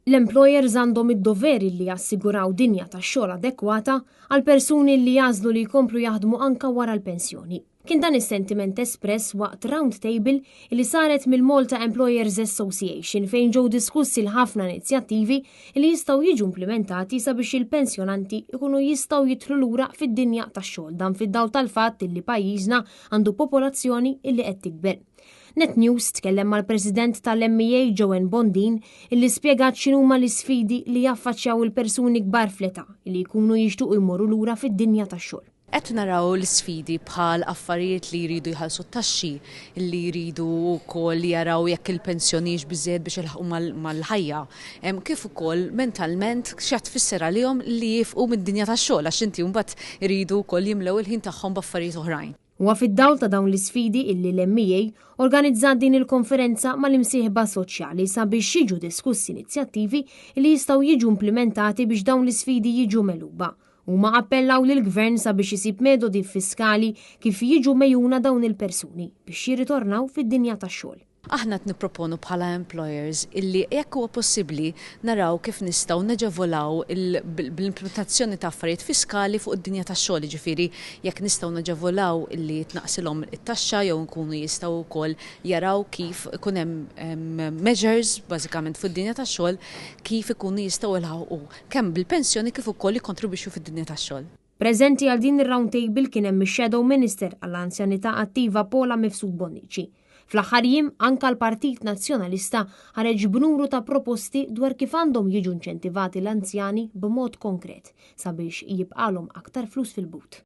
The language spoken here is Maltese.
L-employers għandhom id-doveri li jassiguraw dinja tax-xogħol adekwata għal persuni li jażlu li jkomplu jaħdmu anka wara l-pensjoni. Kien dan is-sentiment espress waqt round table li saret mill-Malta Employers Association fejn ġew diskussi l-ħafna inizjattivi li jistgħu jiġu implementati sabiex il-pensjonanti ikunu jistgħu jidħlu lura fid-dinja tax-xogħol dan fid-dawl tal-fatt li pajjiżna għandu popolazzjoni li qed tikber. Net News tkellem mal-President tal-MEA Joan Bondin illi spjegat x'inhuma l-isfidi li jaffaċċjaw il-persuni kbar fl-età li jkunu jixtuqu jmorru lura fid-dinja tax-xogħol. Qed naraw l-sfidi bħal affarijiet li jridu jħallsu t-taxxi, li jridu wkoll jaraw jekk il-pensjonix biżżejjed biex ilħaqu mal-ħajja. Kif ukoll mentalment x'qed tfisser għalihom li jifqu mid-dinja tax-xogħol għax inti mbagħad iridu wkoll jimlew il-ħin tagħhom b'affarijiet oħrajn. Huwa fid-dawl ta' dawn l-isfidi illi l-MEA organizzat din il-konferenza mal-imsieħba soċjali sabiex jiġu diskussi inizjattivi li jistgħu jiġu implementati biex dawn l-isfidi jiġu meluba. Huma appellaw lill-Gvern sabiex isib metodi fiskali kif jiġu mejjuna dawn il-persuni biex jirritornaw fid-dinja tax-xogħol. Aħna qed nipproponu bħala employers illi jekk huwa possibbli naraw kif nistgħu neġevolaw bl-implementazzjoni ta' affarijiet fiskali fuq id-dinja tax-xogħol, ġifieri jekk nistgħu neġevolaw illi tnaqsilhom it-taxxa jew nkunu jistgħu wkoll jaraw kif ikun hemm measures bażikament fuq-dinja tax-xogħol kif ikunu jistgħu jilħaqu kemm bil-pensjoni kif ukoll jikkontribwixxu fid-dinja tax-xogħol. Preżenti għal din ir-round table kien hemm ix-Shadow Minister għall-Anzjanità Attiva Paula Mifsud Bonnici. Fl-aħħar jiem anke l-Partit Nazzjonalista ħareġ b'numru ta' proposti dwar kif għandhom jiġu inċentivati l-anzjani b'mod konkret sabiex jibqalhom aktar flus fil-but.